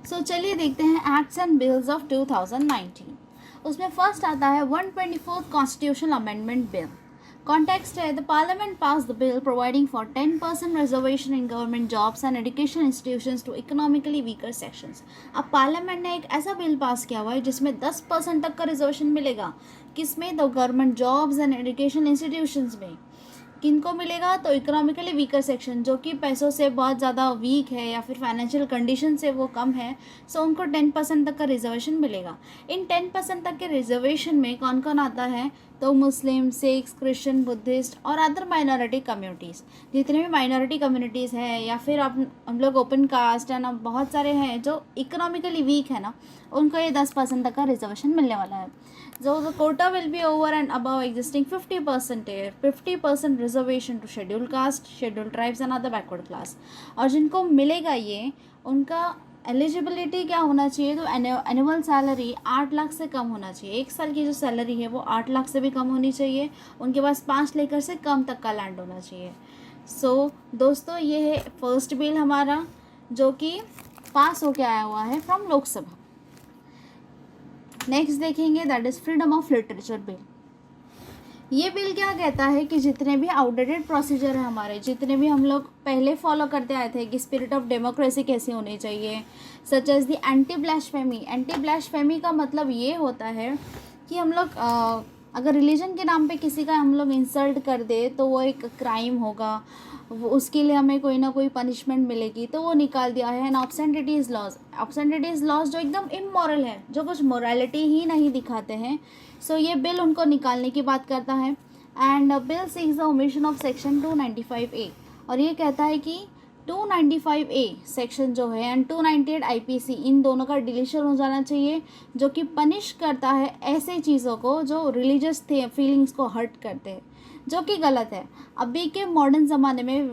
सो चलिए देखते हैं एक्ट्स एंड बिल्स ऑफ 2019। उसमें फर्स्ट आता है 124th constitutional amendment bill. Context है, the parliament pass the bill providing for 10% reservation in government jobs and education institutions to economically weaker sections. अब parliament ने एक ऐसा बिल पास किया हुआ है जिसमें 10% तक का रिजर्वेशन मिलेगा। किसमें? तो government jobs and education institutions में। किनको मिलेगा? तो इकोनॉमिकली वीकर सेक्शन, जो कि पैसों से बहुत ज़्यादा वीक है या फिर फाइनेंशियल कंडीशन से वो कम है, सो उनको 10% तक का रिजर्वेशन मिलेगा। इन 10% तक के रिजर्वेशन में कौन कौन आता है? तो मुस्लिम, सिख्स, क्रिश्चियन, बुद्धिस्ट और अदर माइनॉरिटी कम्युनिटीज़। जितने भी माइनॉरिटी कम्युनिटीज़ हैं या फिर अब हम लोग ओपन कास्ट है ना, बहुत सारे हैं जो इकोनॉमिकली वीक है ना, उनको ये 10% तक का रिजर्वेशन मिलने वाला है। So the quota will be over and above existing 50% reservation to scheduled caste, scheduled tribes and other backward class। और जिनको मिलेगा ये, उनका एलिजिबिलिटी क्या होना चाहिए? तो एनुअल सैलरी 8 लाख से कम होना चाहिए। एक साल की जो सैलरी है वो 8 लाख से भी कम होनी चाहिए। उनके पास 5 एकड़ से कम तक का लैंड होना चाहिए। सो दोस्तों, ये है फर्स्ट बिल हमारा जो कि पास होके आया हुआ है फ्रॉम लोकसभा। नेक्स्ट देखेंगे, that is freedom of literature bill. ये बिल क्या कहता है कि जितने भी आउटडेटेड प्रोसीजर है हमारे, जितने भी हम लोग पहले फॉलो करते आए थे कि स्पिरिट ऑफ डेमोक्रेसी कैसी होनी चाहिए, such as the anti blasphemy. Anti blasphemy का मतलब ये होता है कि हम लोग अगर रिलीजन के नाम पे किसी का हम लोग इंसल्ट कर दे तो वो एक क्राइम होगा, वो उसके लिए हमें कोई ना कोई पनिशमेंट मिलेगी, तो वो निकाल दिया है। एंड ऑब्सेंटिटीज़ लॉज, ऑब्सेंटिटीज़ लॉज जो एकदम इमोरल है, जो कुछ मोरालिटी ही नहीं दिखाते हैं, सो ये बिल उनको निकालने की बात करता है। And bill seeks the omission of section 295A। और ये कहता है कि 295A सेक्शन जो है एंड 298 IPC, इन दोनों का डिलीशन हो जाना चाहिए, जो कि पनिश करता है ऐसे चीज़ों को जो रिलीजियस फीलिंग्स को हर्ट करते हैं, जो कि गलत है। अभी के मॉडर्न ज़माने में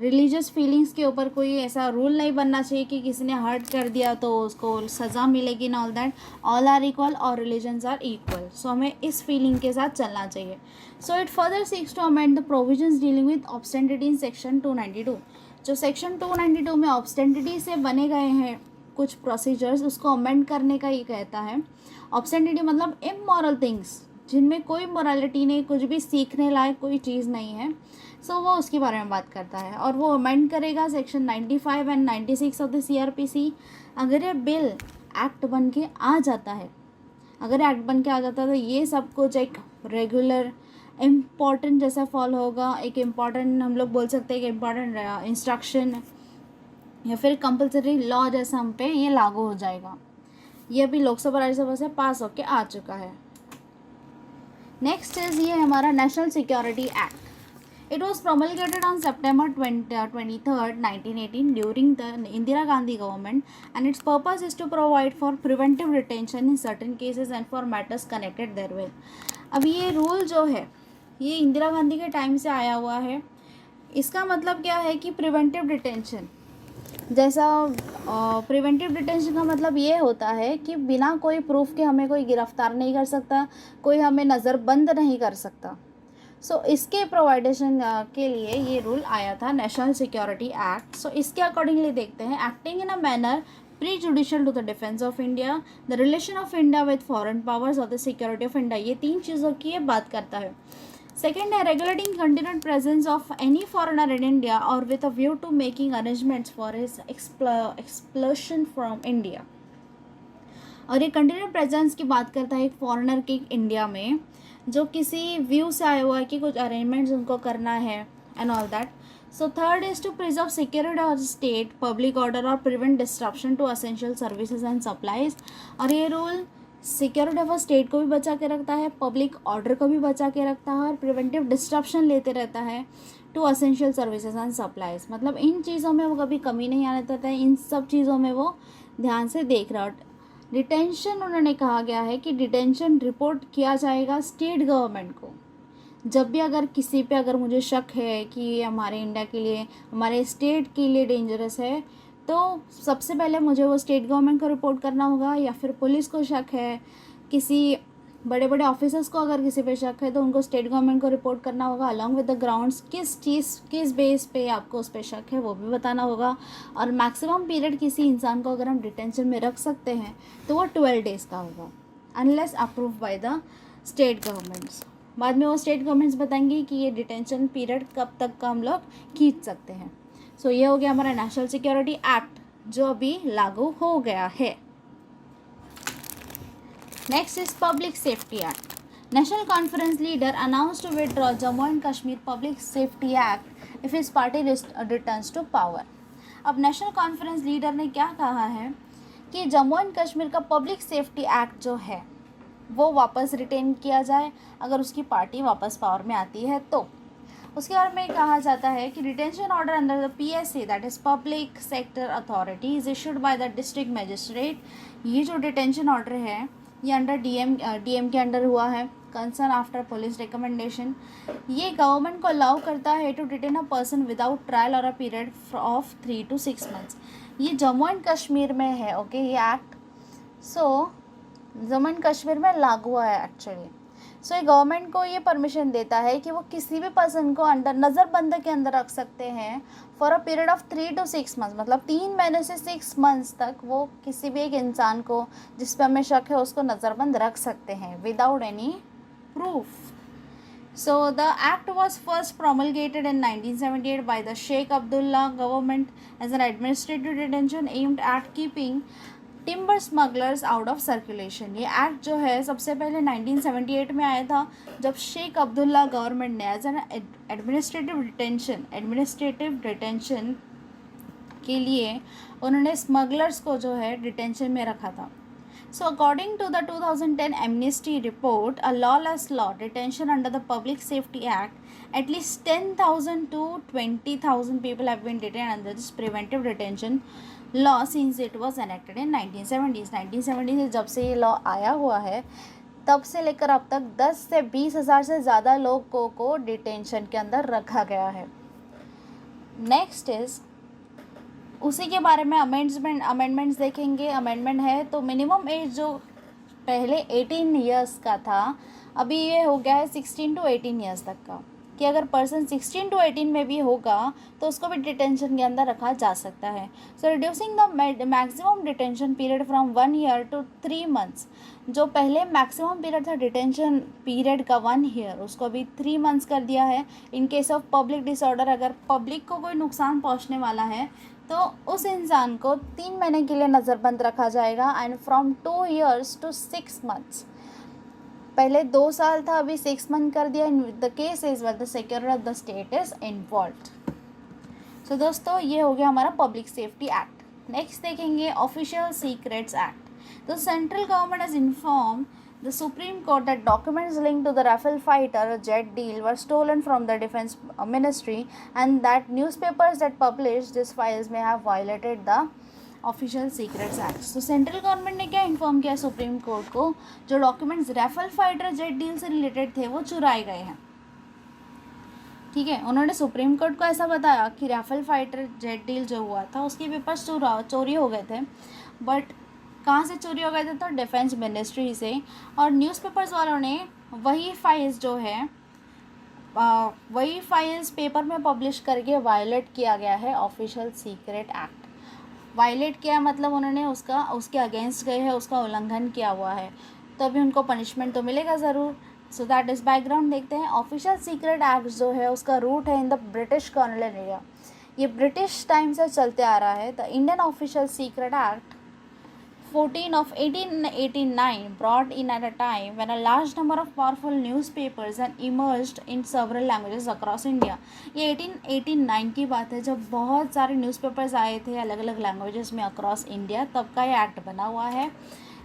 रिलीजियस फीलिंग्स के ऊपर कोई ऐसा रूल नहीं बनना चाहिए कि किसी ने हर्ट कर दिया तो उसको सज़ा मिलेगी ना, all that. All are equal और रिलीजन्स आर इक्वल। सो हमें इस फीलिंग के साथ चलना चाहिए। So it further seeks to amend the provisions dealing with obscenity in section 292। जो सेक्शन 292 में ऑब्स्टेंटिटी से बने गए हैं कुछ प्रोसीजर्स, उसको अमेंड करने का ये कहता है। ऑब्स्टेंटिटी मतलब इमोरल थिंग्स, जिनमें कोई मोरालिटी नहीं, कुछ भी सीखने लायक कोई चीज़ नहीं है, सो वो उसके बारे में बात करता है। और वो अमेंड करेगा section 95 and 96 of the CRPC। अगर ये बिल एक्ट बन के आ जाता है, अगर एक्ट बन के आ जाता है तो ये सब कुछ एक रेगुलर इम्पॉर्टेंट जैसा फॉलो होगा। एक इम्पॉर्टेंट हम लोग बोल सकते हैं कि इम्पॉर्टेंट इंस्ट्रक्शन या फिर कंपलसरी लॉ जैसा हम पे ये लागू हो जाएगा। ये अभी लोकसभा राज्यसभा से पास होके आ चुका है। नेक्स्ट इज ये हमारा national security act. It was promulgated on September 23rd, 1918 during the Indira Gandhi government, and its purpose is to provide for preventive detention in certain cases and for matters connected therewith। अब ये rule जो है ये इंदिरा गांधी के time से आया हुआ है। इसका मतलब क्या है कि प्रिवेंटिव डिटेंशन, जैसा प्रिवेंटिव डिटेंशन का मतलब ये होता है कि बिना कोई प्रूफ के हमें कोई गिरफ्तार नहीं कर सकता, कोई हमें नज़रबंद नहीं कर सकता। सो इसके प्रोवाइडेशन के लिए ये रूल आया था, नेशनल सिक्योरिटी एक्ट। सो इसके अकॉर्डिंगली देखते हैं, acting in a manner prejudicial to the defence of India, the relation of India with foreign powers और द सिक्योरिटी ऑफ इंडिया। ये 3 चीज़ों की ये बात करता है। सेकेंड है regulating continued presence of any foreigner in India और with a view to making arrangements for his expulsion from India. और ये कंटिन्यूड प्रेजेंस की बात करता है एक फॉरेनर की इंडिया में, जो किसी व्यू से आया हुआ है कि कुछ अरेंजमेंट्स उनको करना है and all that. So third is to preserve security of state, public order और prevent disruption to essential services and supplies. और ये रूल सिक्योरिटी ऑफ स्टेट को भी बचा के रखता है, पब्लिक ऑर्डर को भी बचा के रखता है और प्रिवेंटिव डिस्ट्रप्शन लेते रहता है to essential services and supplies. मतलब इन चीज़ों में वो कभी कमी नहीं आने देता है, इन सब चीज़ों में वो ध्यान से देख रहा है। डिटेंशन उन्होंने कहा गया है कि डिटेंशन रिपोर्ट किया जाएगा स्टेट गवर्नमेंट को। जब भी अगर किसी पे अगर मुझे शक है कि ये हमारे इंडिया के लिए, हमारे स्टेट के लिए डेंजरस है, तो सबसे पहले मुझे वो स्टेट गवर्नमेंट को रिपोर्ट करना होगा। या फिर पुलिस को शक है किसी बड़े बड़े ऑफिसर्स को अगर किसी पे शक है तो उनको स्टेट गवर्नमेंट को रिपोर्ट करना होगा, अलॉन्ग विद द ग्राउंड्स किस बेस पे आपको उस पर शक है वो भी बताना होगा। और मैक्सिमम पीरियड किसी इंसान को अगर हम डिटेंशन में रख सकते हैं तो वो 12 डेज़ का होगा, unless approve by the state governments. बाद में वो स्टेट गवर्नमेंट्स बताएंगी कि ये डिटेंशन पीरियड कब तक का हम लोग खींच सकते हैं। सो ये हो गया हमारा नेशनल सिक्योरिटी एक्ट जो अभी लागू हो गया है। Next is public safety act. National conference leader announce to withdraw Jammu and Kashmir public safety act if his party returns to power. अब नेशनल कॉन्फ्रेंस लीडर ने क्या कहा है कि जम्मू एंड कश्मीर का पब्लिक सेफ्टी एक्ट जो है वो वापस रिटेन किया जाए अगर उसकी पार्टी वापस पावर में आती है तो। उसके बारे में कहा जाता है कि detention order under the PSA that is public sector authority is issued by the district magistrate. ये जो डिटेंशन ऑर्डर है ये अंडर DM के अंडर हुआ है, कंसर्न आफ्टर पुलिस रिकमेंडेशन। ये गवर्नमेंट को अलाउ करता है to detain a person without trial और a period of 3 to 6 months। ये जम्मू एंड कश्मीर में है, ओके, ये एक्ट जम्मू एंड कश्मीर में लागू हुआ है एक्चुअली। सो ये गवर्नमेंट को ये परमिशन देता है कि वो किसी भी पर्सन को अंडर नज़रबंद के अंदर रख सकते हैं for a period of 3 to 6 months, मतलब 3 महीने से 6 months तक वो किसी भी एक इंसान को जिस पर हमें शक है उसको नज़रबंद रख सकते हैं without any proof. So the act was first promulgated in 1978 by the Sheikh Abdullah government as an administrative detention aimed at keeping timber smugglers out of circulation. ये एक्ट जो है सबसे पहले 1978 में आया था जब शेख अब्दुल्ला गवर्नमेंट ने एज एन एडमिनिस्ट्रेटिव डिटेंशन के लिए उन्होंने स्मगलर्स को जो है डिटेंशन में रखा था। So according to the 2010 Amnesty report, a lawless law detention under the Public Safety Act, at least 10,000 to 20,000 people have been detained under this preventive detention law since it was enacted in 1970s। 1970 से जब से ये law आया हुआ है तब से लेकर अब तक 10 से 20,000 से ज़्यादा लोगों को डिटेंशन के अंदर रखा गया है। नेक्स्ट इज़ उसी के बारे में अमेंडमेंट्स देखेंगे। अमेंडमेंट है तो मिनिमम एज जो पहले 18 ईयर्स का था अभी ये हो गया है 16 to 18 ईयर्स तक का, कि अगर पर्सन 16 to 18 में भी होगा तो उसको भी डिटेंशन के अंदर रखा जा सकता है। So reducing the maximum detention period from 1 year to 3 months। जो पहले मैक्सिमम पीरियड था डिटेंशन पीरियड का 1 year उसको अभी 3 months कर दिया है। In case of public disorder, अगर पब्लिक को कोई नुकसान पहुंचने वाला है तो उस इंसान को 3 महीने के लिए नज़रबंद रखा जाएगा and from 2 years to 6 months। पहले 2 साल था अभी 6 month कर दिया। In the case is where the security of the state is involved. So दोस्तों ये हो गया हमारा पब्लिक सेफ्टी एक्ट। नेक्स्ट देखेंगे ऑफिशियल सीक्रेट्स एक्ट। तो central government has inform the Supreme Court that documents linked to the Rafale fighter jet deal were stolen from the Defense Ministry and that newspapers that published these files may have violated the Official Secrets Act। तो central government ने क्या inform किया supreme court को, जो documents Rafale fighter jet deal से related थे वो चुराए गए हैं। ठीक है, उन्होंने सुप्रीम कोर्ट को ऐसा बताया कि राफेल फाइटर जेट डील जो हुआ था उसके पेपर्स चोरी हो गए थे, बट कहाँ से चोरी हो गए थे तो डिफेंस मिनिस्ट्री से। और न्यूज़पेपर्स वालों ने वही फाइल्स जो है वही फाइल्स पेपर में पब्लिश करके वायलेट किया गया है ऑफिशियल सीक्रेट एक्ट। वायलेट किया मतलब उन्होंने उसके अगेंस्ट गए हैं, उसका उल्लंघन किया हुआ है, तो अभी उनको पनिशमेंट तो मिलेगा ज़रूर। सो दैट इज़ बैकग्राउंड देखते हैं। ऑफिशियल सीक्रेट एक्ट जो है उसका रूट है in the British colonial area. ये ब्रिटिश टाइम से चलते आ रहा है। The Indian official secret act 14 of 1889 brought in at a time when a large number of powerful newspapers had emerged in several languages across India। ये 1889 की बात है जब बहुत सारे न्यूज़पेपर्स आए थे अलग अलग लैंग्वेजेस में अक्रॉस इंडिया, तब का ये एक्ट बना हुआ है।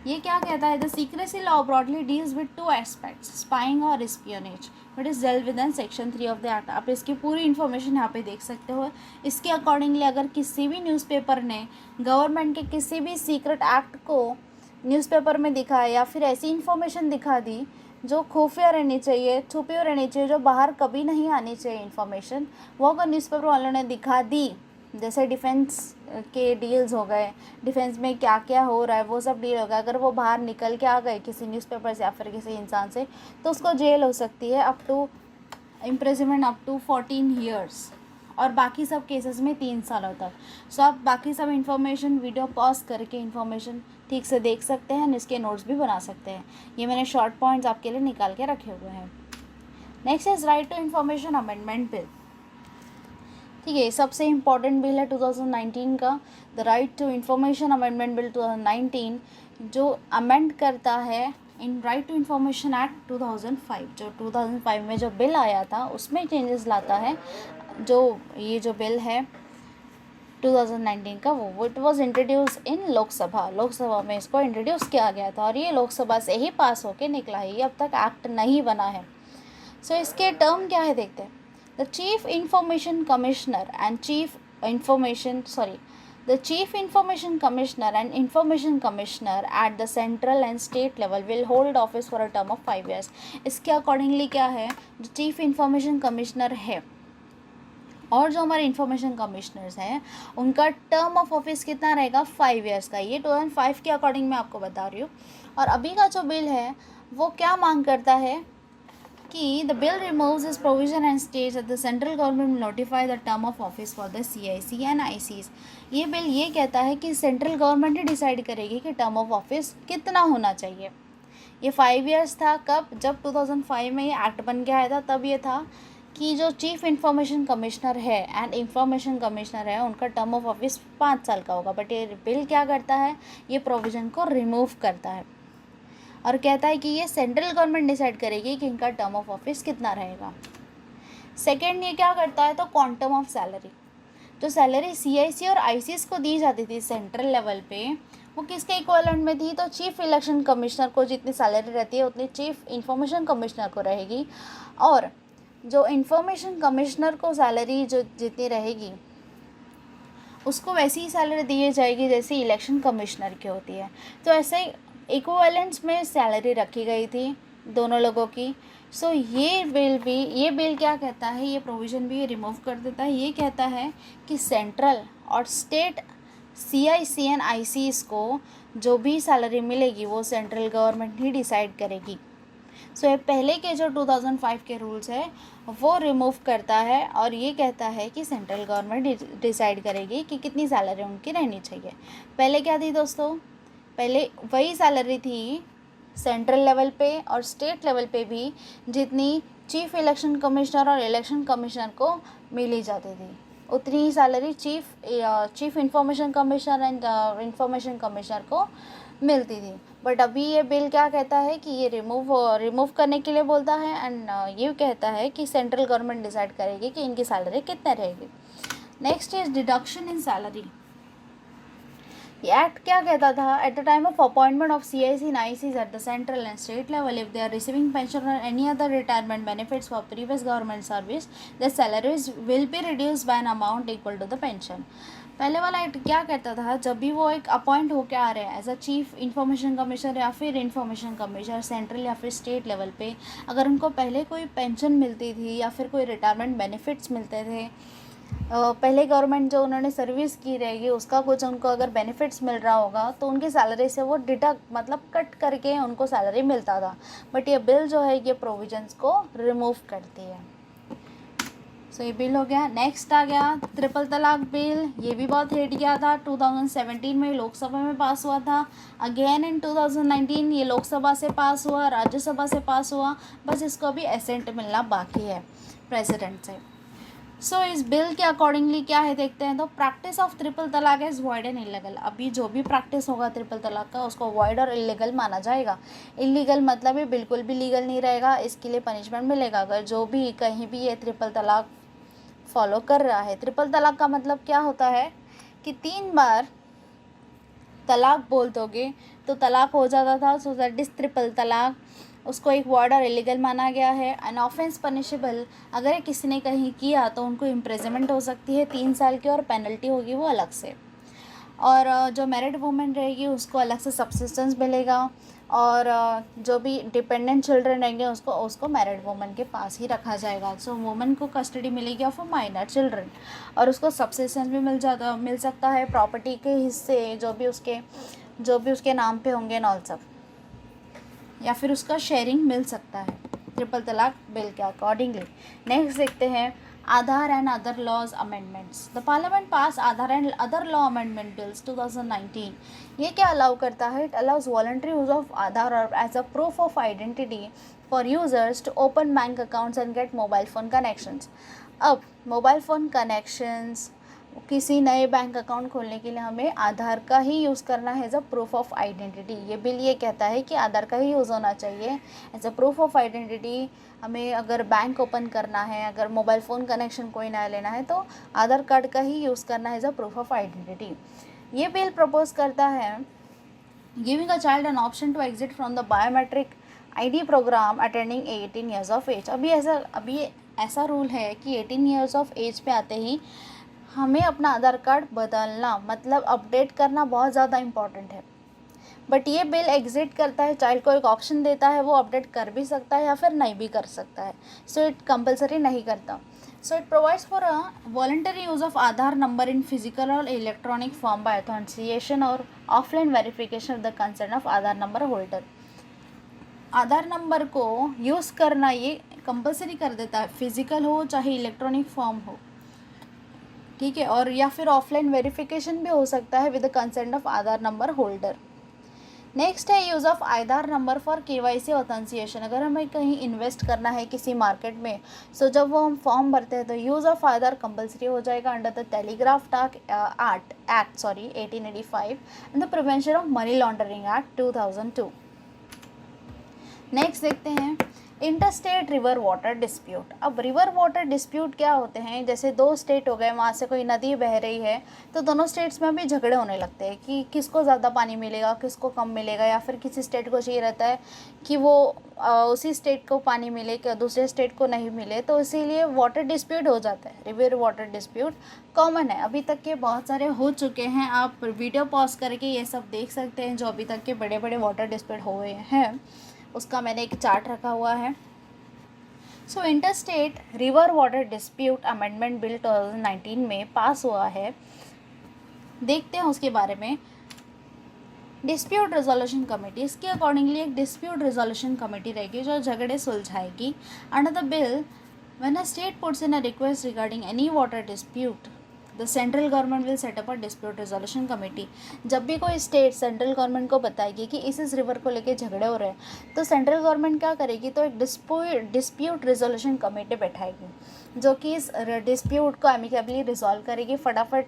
ये क्या कहता है, the secrecy law broadly deals with 2 aspects, spying और espionage, but is dealt with in section 3 of the act. आप इसकी पूरी इन्फॉर्मेशन यहाँ पे देख सकते हो। इसके अकॉर्डिंगली अगर किसी भी न्यूज़पेपर ने गवर्नमेंट के किसी भी सीक्रेट एक्ट को न्यूज़पेपर में दिखाया या फिर ऐसी इन्फॉर्मेशन दिखा दी जो खुफिया रहनी चाहिए, छुपी हुई रहनी चाहिए, जो बाहर कभी नहीं आनी चाहिए इन्फॉर्मेशन, वो अगर न्यूज़पेपर वालों ने दिखा दी जैसे डिफेंस के डील्स हो गए, डिफेंस में क्या क्या हो रहा है वो सब डील हो गया, अगर वो बाहर निकल के आ गए किसी न्यूज़पेपर से या फिर किसी इंसान से, तो उसको जेल हो सकती है up to imprisonment up to 14 years, और बाकी सब केसेस में 3 सालों तक। सो आप बाकी सब इन्फॉर्मेशन वीडियो पॉज करके इन्फॉर्मेशन ठीक से देख सकते हैं, इसके नोट्स भी बना सकते हैं। ये मैंने शॉर्ट पॉइंट्स आपके लिए निकाल के रखे हुए हैं। Next is right to information amendment bill. ठीक है, सबसे इम्पॉर्टेंट बिल है 2019 का, the right to information amendment bill 2019, जो अमेंड करता है in right to information act 2005। जो 2005 में जो बिल आया था उसमें चेंजेस लाता है। जो ये जो बिल है 2019 का, वो इट वॉज इंट्रोड्यूस इन लोकसभा में इसको इंट्रोड्यूस किया गया था, और ये लोकसभा से ही पास होके निकला है, ये अब तक एक्ट नहीं बना है। सो इसके टर्म क्या है देखते हैं। The chief information commissioner and The Chief Information Commissioner and Information Commissioner at the central and state level will hold office for a term of 5 years. इसके अकॉर्डिंगली क्या है, जो चीफ इंफॉर्मेशन कमिश्नर है और जो हमारे इंफॉर्मेशन कमिश्नर्स हैं उनका टर्म ऑफ ऑफिस कितना रहेगा, 5 ईयर्स का। ये 2005 के अकॉर्डिंग मैं आपको बता रही हूँ। और अभी का जो बिल है वो क्या मांग करता है कि the bill removes this provision and states that the central government will notify the term of office for the CIC and ICs। ये बिल ये कहता है कि सेंट्रल गवर्नमेंट ही डिसाइड करेगी कि टर्म ऑफ ऑफिस कितना होना चाहिए। ये 5 ईयर्स था कब, जब 2005 में ये एक्ट बन के आया था, तब ये था कि जो चीफ इंफॉर्मेशन कमिश्नर है एंड इंफॉर्मेशन कमिश्नर है उनका टर्म ऑफ ऑफिस 5 साल का होगा। बट ये बिल क्या करता है, ये प्रोविज़न को रिमूव करता है और कहता है कि ये सेंट्रल गवर्नमेंट डिसाइड करेगी कि इनका टर्म ऑफ ऑफिस कितना रहेगा। सेकेंड, ये क्या करता है, तो क्वांटम ऑफ सैलरी, जो सैलरी CIC और ICs को दी जाती थी सेंट्रल लेवल पे, वो किसके इक्वलेंट में थी, तो चीफ इलेक्शन कमिश्नर को जितनी सैलरी रहती है उतनी चीफ इंफॉर्मेशन कमिश्नर को रहेगी, और जो इंफॉर्मेशन कमिश्नर को सैलरी जो जितनी रहेगी उसको वैसी ही सैलरी दी जाएगी जैसी इलेक्शन कमिश्नर की होती है। तो ऐसे इक्विवेलेंस में सैलरी रखी गई थी दोनों लोगों की। सो ये बिल क्या कहता है, ये प्रोविज़न भी रिमूव कर देता है। ये कहता है कि सेंट्रल और स्टेट CIC एंड ICs को जो भी सैलरी मिलेगी वो सेंट्रल गवर्नमेंट ही डिसाइड करेगी। सो ये पहले के जो 2005 के रूल्स है वो रिमूव करता है और ये कहता है कि सेंट्रल गवर्नमेंट डिसाइड करेगी कि कितनी सैलरी उनकी रहनी चाहिए। पहले क्या थी दोस्तों, पहले वही सैलरी थी सेंट्रल लेवल पे और स्टेट लेवल पे भी जितनी चीफ इलेक्शन कमिश्नर और इलेक्शन कमिश्नर को मिली जाती थी, उतनी ही salary chief information commissioner and information commissioner को मिलती थी। बट अभी ये बिल क्या कहता है कि ये रिमूव करने के लिए बोलता है एंड ये कहता है कि सेंट्रल गवर्नमेंट डिसाइड करेगी कि इनकी सैलरी कितने रहेगी। Next is deduction in salary. ये एक्ट क्या कहता था, at the time of appointment of CIC and ICs at the central and state level, if they are receiving pension और any other retirement benefits for previous government service, the salaries will be reduce by an amount equal to the pension. पहले वाला act क्या कहता था, जब भी वो एक अपॉइंट होकर आ रहे हैं as a chief information commissioner या फिर इंफॉर्मेशन कमिश्नर सेंट्रल या फिर स्टेट लेवल पे, अगर उनको पहले कोई पेंशन मिलती थी या फिर कोई रिटायरमेंट बेनिफिट्स मिलते थे, पहले गवर्नमेंट जो उन्होंने सर्विस की रहेगी उसका कुछ उनको अगर बेनिफिट्स मिल रहा होगा तो उनकी सैलरी से वो डिडक्ट मतलब कट करके उनको सैलरी मिलता था। बट ये बिल जो है ये प्रोविजंस को रिमूव करती है। सो ये बिल हो गया। नेक्स्ट आ गया ट्रिपल तलाक बिल। ये भी बहुत हिट गया था, 2017 में लोकसभा में पास हुआ था, अगेन इन 2019 ये लोकसभा से पास हुआ, राज्यसभा से पास हुआ, बस इसको अभी एसेंट मिलना बाकी है प्रेसिडेंट से। सो इस बिल के अकॉर्डिंगली क्या है देखते हैं। तो प्रैक्टिस ऑफ ट्रिपल तलाक इज़ वॉइड एंड इलीगल। अभी जो भी प्रैक्टिस होगा ट्रिपल तलाक का उसको वॉइड और इलीगल माना जाएगा। इलीगल मतलब ये बिल्कुल भी लीगल नहीं रहेगा, इसके लिए पनिशमेंट मिलेगा अगर जो भी कहीं भी ये ट्रिपल तलाक फॉलो कर रहा है। ट्रिपल तलाक का मतलब क्या होता है कि 3 बार तलाक बोल दोगे तो तलाक हो जाता था। सो दैट इज ट्रिपल तलाक। उसको एक वर्ड और इलीगल माना गया है। एन ऑफेंस पनिशेबल, अगर किसी ने कहीं किया तो उनको इम्प्रिजनमेंट हो सकती है 3 साल की और पेनल्टी होगी वो अलग से। और जो मैरिड वुमेन रहेगी उसको अलग से सब्सिस्टेंस मिलेगा। और जो भी डिपेंडेंट चिल्ड्रन रहेंगे उसको उसको मैरिड वुमन के पास ही रखा जाएगा। सो वुमन को कस्टडी मिलेगी ऑफ अ माइनर चिल्ड्रन, और उसको सबसिस्टेंस भी मिल सकता है, प्रॉपर्टी के हिस्से जो भी उसके नाम पे होंगे नॉल सब, या फिर उसका शेयरिंग मिल सकता है ट्रिपल तलाक बिल के अकॉर्डिंगली। नेक्स्ट देखते हैं Aadhaar and other laws amendments. The parliament pass Aadhaar and other law amendment bills 2019। ये क्या अलाउ करता है? It allows voluntary use of Aadhaar as a proof of identity for users to open bank accounts and get mobile phone connections. अब mobile phone connections, किसी नए bank account खोलने के लिए हमें आधार का ही यूज़ करना है as a proof of identity. ये बिल ये कहता है कि आधार का ही यूज़ होना चाहिए as a proof of identity. हमें अगर बैंक ओपन करना है, अगर मोबाइल फ़ोन कनेक्शन कोई नया लेना है, तो आधार कार्ड का ही यूज़ करना है as a proof of identity. ये बिल प्रपोज करता है giving a child an option to exit from the biometric ID programme attending 18 years of age. अभी ऐसा रूल है कि 18 ईयर्स ऑफ एज पे आते ही हमें अपना आधार कार्ड बदलना, मतलब अपडेट करना बहुत ज़्यादा इम्पॉर्टेंट है। बट ये बिल एग्जिट करता है, चाइल्ड को एक ऑप्शन देता है, वो अपडेट कर भी सकता है या फिर नहीं भी कर सकता है। सो इट कंपलसरी नहीं करता। So it provides for a voluntary use of Aadhaar number in physical और इलेक्ट्रॉनिक फॉर्म बाय ऑथेंटिकेशन और offline verification of the concern of Aadhaar number holder. Aadhaar number को यूज़ करना ये कंपलसरी कर देता है, फिजिकल हो चाहे इलेक्ट्रॉनिक फॉर्म हो, ठीक है, और या फिर ऑफलाइन वेरिफिकेशन भी हो सकता है with the consent of Aadhaar number holder. Next है use of Aadhaar number for KYC authentication. अगर हमें कहीं इन्वेस्ट करना है किसी मार्केट में, सो जब वो हम फॉर्म भरते हैं तो यूज़ ऑफ आधार कंपलसरी हो जाएगा under the telegraph act 1885 and the prevention of money laundering act 2002। Next देखते हैं इंटरस्टेट रिवर वाटर डिस्प्यूट। अब रिवर वाटर डिस्प्यूट क्या होते हैं? जैसे दो स्टेट हो गए, वहाँ से कोई नदी बह रही है, तो दोनों स्टेट्स में भी झगड़े होने लगते हैं कि किसको ज़्यादा पानी मिलेगा, किसको कम मिलेगा, या फिर किसी स्टेट को चाहिए रहता है कि वो उसी स्टेट को पानी मिले, क्या दूसरे स्टेट को नहीं मिले, तो इसीलिए वाटर डिस्प्यूट हो जाता है। रिवर वाटर डिस्प्यूट कॉमन है, अभी तक के बहुत सारे हो चुके हैं। आप वीडियो पॉज करके ये सब देख सकते हैं जो अभी तक के बड़े बड़े वाटर डिस्प्यूट हुए हैं, उसका मैंने एक चार्ट रखा हुआ है। So interstate river water dispute amendment bill 2019 में पास हुआ है। देखते हैं उसके बारे में। डिस्प्यूट रिजोल्यूशन कमेटी, इसके अकॉर्डिंगली एक डिस्प्यूट रिजोल्यूशन कमेटी रहेगी जो झगड़े सुलझाएगी। Under the bill when a state puts in a request regarding any water dispute the central government will set up a dispute resolution committee. जब भी कोई स्टेट सेंट्रल गवर्नमेंट को बताएगी कि इस रिवर को लेके झगड़े हो रहे हैं, तो सेंट्रल गवर्नमेंट क्या करेगी, तो एक डिस्प्यूट रिजोल्यूशन कमेटी बैठाएगी जो कि इस डिस्प्यूट को एमिकेबली रिजॉल्व करेगी, फटाफट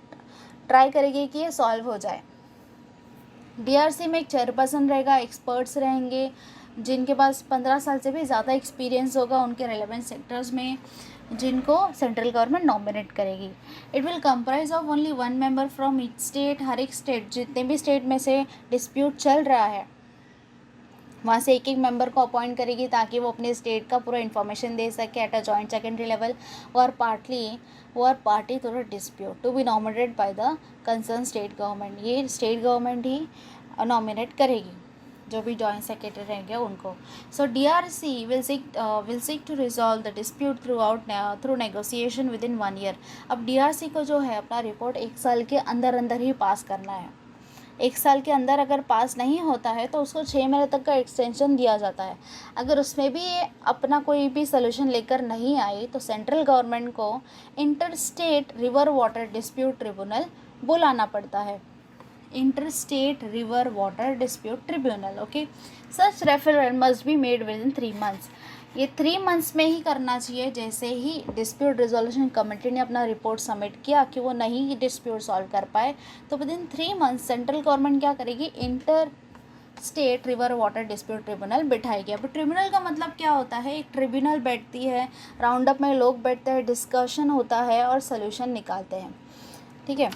ट्राई करेगी कि ये सॉल्व हो जाए। DRC में एक चेयरपर्सन रहेगा, एक्सपर्ट्स रहेंगे जिनके पास 15 साल से भी ज़्यादा एक्सपीरियंस होगा उनके रेलेवेंट सेक्टर्स में, जिनको सेंट्रल गवर्नमेंट नॉमिनेट करेगी। It will comprise of only 1 member from each state. हर एक स्टेट, जितने भी स्टेट में से डिस्प्यूट चल रहा है, वहाँ से एक एक मेंबर को अपॉइंट करेगी ताकि वो अपने स्टेट का पूरा इन्फॉर्मेशन दे सके at a joint secondary level और party to the dispute to be nominated by the concern state government. ये स्टेट गवर्नमेंट ही नॉमिनेट करेगी जो भी जॉइंट सेक्रेटरी रहेंगे उनको। So DRC will seek to resolve the dispute through negotiation with in 1 year. अब DRC को जो है अपना रिपोर्ट 1 साल के अंदर ही पास करना है। 1 साल के अंदर अगर पास नहीं होता है तो उसको 6 महीने तक का एक्सटेंशन दिया जाता है। अगर उसमें भी अपना कोई भी सोल्यूशन लेकर नहीं आई तो सेंट्रल गवर्नमेंट को interstate river water dispute tribunal बुलाना पड़ता है। Interstate river water dispute tribunal, okay. Such referral must be made with in 3 months. ये 3 मंथ्स में ही करना चाहिए। जैसे ही डिस्प्यूट रिजोल्यूशन कमेटी ने अपना रिपोर्ट सबमिट किया कि वो नहीं डिस्प्यूट सॉल्व कर पाए, तो with in 3 months central government क्या करेगी, inter state river water dispute tribunal बिठाएगी। अब ट्रिब्यूनल का मतलब क्या होता है, एक ट्रिब्यूनल बैठती है, राउंड अप में लोग बैठते हैं, डिस्कशन होता है और सोल्यूशन निकालते हैं, ठीक है।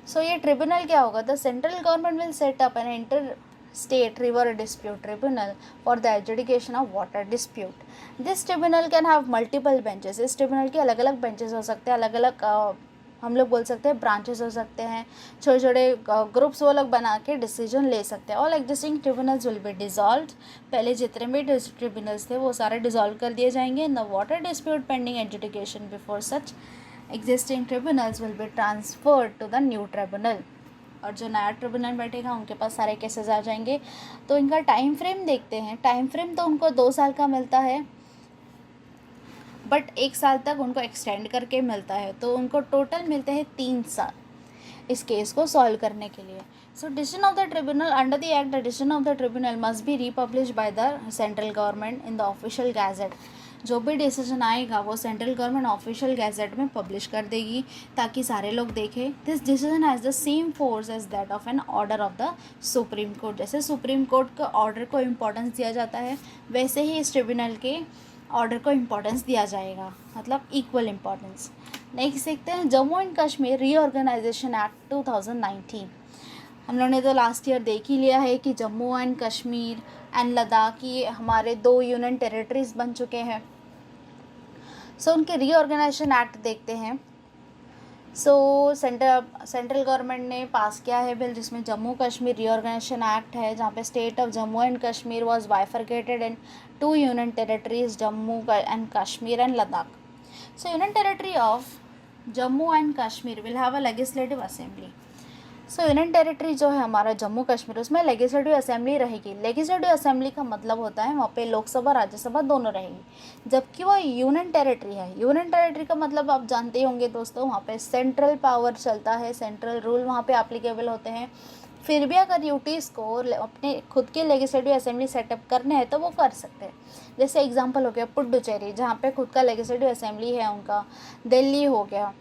सो ये ट्रिब्यूनल क्या होगा, the central government will set up an inter state river dispute tribunal for the adjudication of water dispute. This tribunal can have multiple benches. इस ट्रिब्यूनल के अलग अलग बेंचेस हो सकते हैं, अलग अलग हम लोग बोल सकते हैं ब्रांचेस हो सकते हैं, छोटे छोटे ग्रुप्स वो लोग बना के डिसीजन ले सकते हैं। All existing tribunals will be dissolve, पहले जितने भी ट्रिब्यूनल्स थे वो सारे डिजॉल्व कर दिए जाएंगे। The water dispute pending education before such existing tribunals will be transferred to the new tribunal, और जो नया ट्रिब्यूनल बैठेगा उनके पास सारे केसेस आ जाएंगे। तो इनका टाइम फ्रेम देखते हैं। टाइम फ्रेम तो उनको 2 साल का मिलता है, बट 1 साल तक उनको एक्सटेंड करके मिलता है, तो उनको टोटल मिलते हैं 3 साल इस केस को सॉल्व करने के लिए। So decision of the tribunal under the act, the decision of the tribunal must be republish by the central government in the official gazette. जो भी डिसीजन आएगा वो सेंट्रल गवर्नमेंट ऑफिशियल गैजेट में publish कर देगी ताकि सारे लोग देखें। This decision has the same force as that of an order of the Supreme Court. जैसे सुप्रीम कोर्ट का ऑर्डर को इम्पोर्टेंस दिया जाता है, वैसे ही इस ट्रिब्यूनल के ऑर्डर को इम्पोर्टेंस दिया जाएगा, मतलब इक्वल इम्पोर्टेंस। नेक्स्ट देखते हैं Jammu and Kashmir reorganisation act 2019। हम लोगों ने तो लास्ट ईयर देख ही लिया है कि जम्मू एंड कश्मीर एंड लद्दाख ये हमारे 2 यूनियन टेरिटरीज बन चुके हैं। सो उनके रीऑर्गेनाइजेशन एक्ट देखते हैं। सो सेंट्रल गवर्नमेंट ने पास किया है बिल जिसमें जम्मू कश्मीर रीऑर्गेनाइजेशन एक्ट है, जहाँ पे state of Jammu and Kashmir was bifurcated in 2 union territories, Jammu and Kashmir and Ladakh. So union territory of Jammu and Kashmir will have a legislative assembly. So union territory जो है हमारा जम्मू कश्मीर, उसमें लेजिस्लेटिव असेंबली रहेगी। लेजिस्लेटिव असेंबली का मतलब होता है वहाँ पे लोकसभा राज्यसभा दोनों रहेगी, जबकि वो यूनियन टेरिटरी है। यूनियन टेरिटरी का मतलब आप जानते ही होंगे दोस्तों, वहाँ पे सेंट्रल पावर चलता है, सेंट्रल रूल वहाँ पे एप्लीकेबल होते हैं। फिर भी अगर यूटीज़ को अपने खुद के लेजिस्लेटिव असेंबली सेटअप करने हैं तो वो कर सकते हैं। जैसे एग्जांपल हो गया पुडुचेरी, जहाँ पे खुद का लेजिस्लेटिव असेंबली है उनका, दिल्ली हो गया,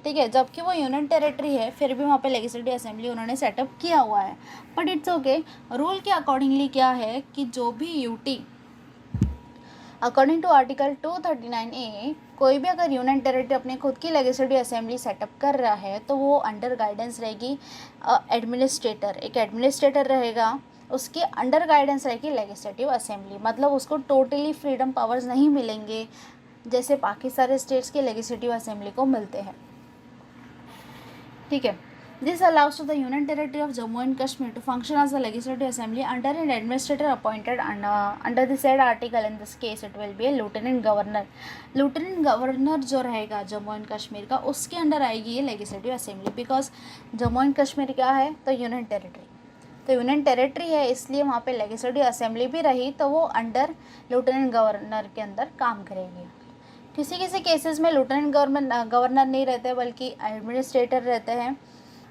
ठीक है, जबकि वो यूनियन टेरिटरी है फिर भी वहाँ पे लेजिस्लेटिव असेंबली उन्होंने सेटअप किया हुआ है। बट इट्स ओके, रूल के अकॉर्डिंगली क्या है कि जो भी UT according to article 239A कोई भी अगर यूनियन टेरिटरी अपने खुद की लेजिस्लेटिव असेंबली सेटअप कर रहा है तो वो अंडर गाइडेंस रहेगी एडमिनिस्ट्रेटर, एक एडमिनिस्ट्रेटर रहेगा, उसके अंडर गाइडेंस रहेगी लेजिस्लेटिव असेंबली। मतलब उसको टोटली फ्रीडम पावर्स नहीं मिलेंगे जैसे बाकी सारे स्टेट्स के लेजिस्लेटिव असेंबली को मिलते हैं, ठीक है। This allows to the union territory of Jammu and Kashmir to function as a legislative assembly under an administrator appointed under the said article. In this case it will be a lieutenant governor. Lieutenant governor जो रहेगा Jammu and Kashmir का, उसके under आएगी ये legislative assembly, because Jammu and Kashmir क्या है तो union territory, तो यूनियन टेरिटरी है इसलिए वहाँ पे लेजिस्लेटिव असेंबली भी रही तो वो अंडर लेफ्टिनेंट गवर्नर के अंदर काम करेगी। किसी किसी केसेस में लेफ्टिनेंट गवर्नर नहीं रहते बल्कि एडमिनिस्ट्रेटर रहते हैं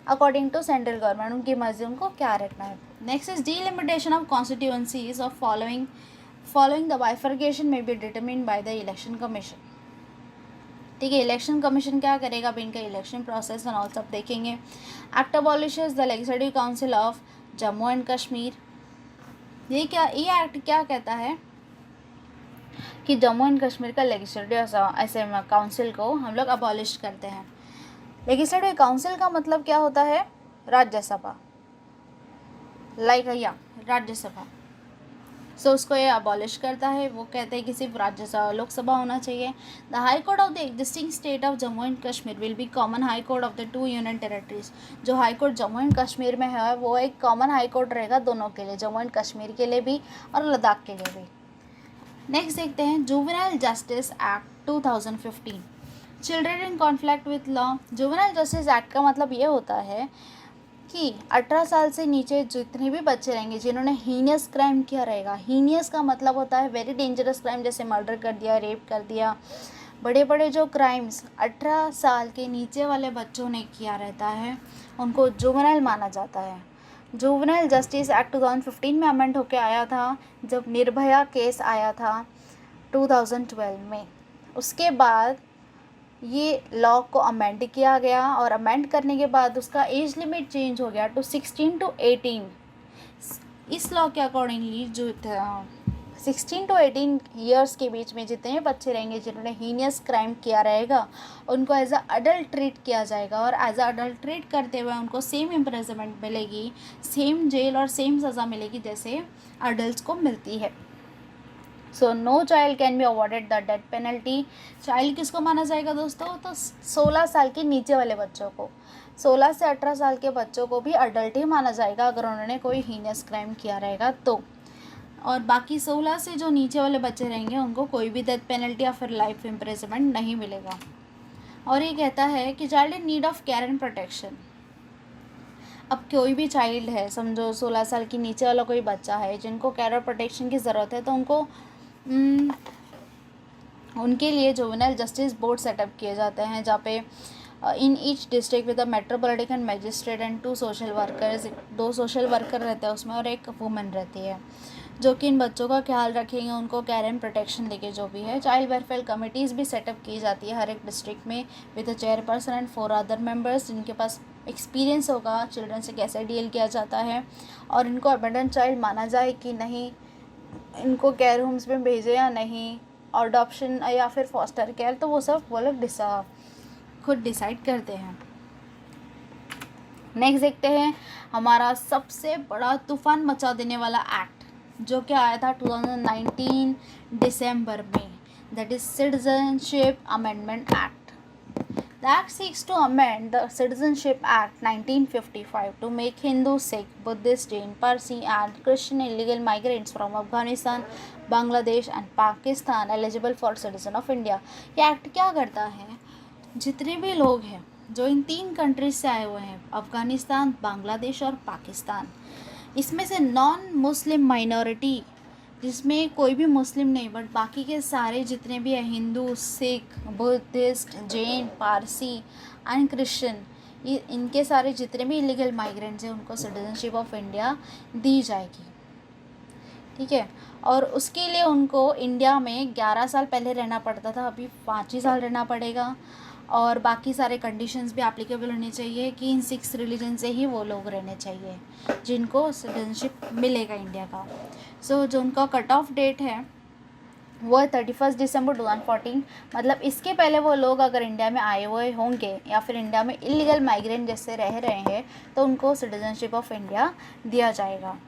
अकॉर्डिंग टू सेंट्रल गवर्नमेंट, उनकी मर्जी उनको क्या रखना है। Next is delimitation of constituencies of following the bifurcation may be determined by the Election Commission, ठीक है। इलेक्शन कमीशन क्या करेगा, अब इनका इलेक्शन प्रोसेस और ऑल सब देखेंगे। Act अबॉलिशेस the legislative council of Jammu and Kashmir. ये एक्ट क्या कहता है कि जम्मू एंड कश्मीर का लेजिस्लेटिव ऐसे काउंसिल को हम लोग अबॉलिश करते हैं। लेजिस्लेटिव काउंसिल का मतलब क्या होता है, राज्यसभा, राज्यसभा। सो उसको ये अबॉलिश करता है, वो कहते हैं कि सिर्फ राज्यसभा लोकसभा होना चाहिए। The high court of the existing state of Jammu and Kashmir will be common high court of the 2 union territories. जो high court Jammu and Kashmir में है वो एक कॉमन हाई कोर्ट रहेगा दोनों के लिए, जम्मू एंड कश्मीर के लिए भी और लद्दाख के लिए भी। नेक्स्ट देखते हैं juvenile justice act 2015, children in conflict with law. Juvenile justice act का मतलब ये होता है कि 18 साल से नीचे जितने भी बच्चे रहेंगे जिन्होंने हीनियस क्राइम किया रहेगा, हीनियस का मतलब होता है वेरी डेंजरस क्राइम, जैसे मर्डर कर दिया, रेप कर दिया, बड़े बड़े जो क्राइम्स 18 साल के नीचे वाले बच्चों ने किया रहता है उनको जुवेनाइल माना जाता है। जुवेनाइल जस्टिस एक्ट 2015 में अमेंड होकर आया था जब निर्भया केस आया था 2012 में। उसके बाद ये लॉ को अमेंड किया गया और अमेंड करने के बाद उसका एज लिमिट चेंज हो गया टू 16 to 18। इस लॉ के अकॉर्डिंगली जो 16 to 18 ईयर्स के बीच में जितने बच्चे रहेंगे जिन्होंने हीनियस क्राइम किया रहेगा उनको एज अ अडल्ट ट्रीट किया जाएगा और एज अ अडल्ट ट्रीट करते हुए उनको सेम इम्प्रिजनमेंट मिलेगी, सेम जेल और सेम सज़ा मिलेगी जैसे अडल्ट को मिलती है। So no child can be awarded the death penalty. Child किसको माना जाएगा दोस्तों? तो 16 साल के नीचे वाले बच्चों को, 16 से 18 साल के बच्चों को भी अडल्ट ही माना जाएगा अगर उन्होंने कोई हीनियस क्राइम किया रहेगा तो। और बाकी 16 से जो नीचे वाले बच्चे रहेंगे उनको कोई भी डेथ पेनल्टी या फिर लाइफ इम्प्रिजनमेंट नहीं मिलेगा। और ये कहता है कि child in need of care and protection. अब कोई भी चाइल्ड है, समझो 16 साल के नीचे वाला कोई बच्चा है जिनको केयर और प्रोटेक्शन की ज़रूरत है, तो उनको उनके लिए जुवेनाइल जस्टिस बोर्ड सेटअप किए जाते हैं, जहाँ पे in each district with a metropolitan magistrate and 2 social workers, 2 social worker रहते हैं उसमें और एक वुमेन रहती है जो कि इन बच्चों का ख्याल रखेंगे, उनको केयर एंड प्रोटेक्शन देके जो भी है। चाइल्ड वेलफेयर कमिटीज़ भी सेटअप की जाती है हर एक डिस्ट्रिक्ट में with a chairperson and 4 other members, जिनके पास एक्सपीरियंस होगा चिल्ड्रन से कैसे डील किया जाता है और इनको अबेंडन चाइल्ड माना जाए कि नहीं, इनको केयर होम्स में भेजे या नहीं, अडॉप्शन या फिर फॉस्टर केयर, तो वो सब वो लोग खुद डिसाइड करते हैं। नेक्स्ट देखते हैं हमारा सबसे बड़ा तूफान मचा देने वाला एक्ट जो कि आया था 2019 दिसंबर में, that is citizenship amendment act. The act seeks to amend the Citizenship Act 1955 to make Hindu, Sikh, Buddhist, Jain, Parsi and Christian illegal migrants from Afghanistan, Bangladesh and Pakistan eligible for citizen of India। ये act क्या करता है? जितने भी लोग हैं जो इन 3 countries से आए हुए हैं, अफ़गानिस्तान, बांग्लादेश और पाकिस्तान, इसमें से नॉन मुस्लिम माइनॉरिटी जिसमें कोई भी मुस्लिम नहीं बट बाकी के सारे जितने भी हैं, Hindu, Sikh, Buddhist, Jain, Parsi and Christian, ये इनके सारे जितने भी इलीगल माइग्रेंट्स हैं उनको सिटीजनशिप ऑफ इंडिया दी जाएगी। ठीक है, और उसके लिए उनको इंडिया में 11 साल पहले रहना पड़ता था, अभी 5 ही साल रहना पड़ेगा और बाकी सारे कंडीशंस भी एप्लीकेबल होने चाहिए कि इन 6 रिलीजन से ही वो लोग रहने चाहिए जिनको सिटीजनशिप मिलेगा इंडिया का। सो जो उनका कट ऑफ डेट है वो है 31 दिसंबर 2014। मतलब इसके पहले वो लोग अगर इंडिया में आए हुए होंगे या फिर इंडिया में इलीगल माइग्रेंट जैसे रह रहे हैं तो उनको सिटीजनशिप ऑफ इंडिया दिया जाएगा।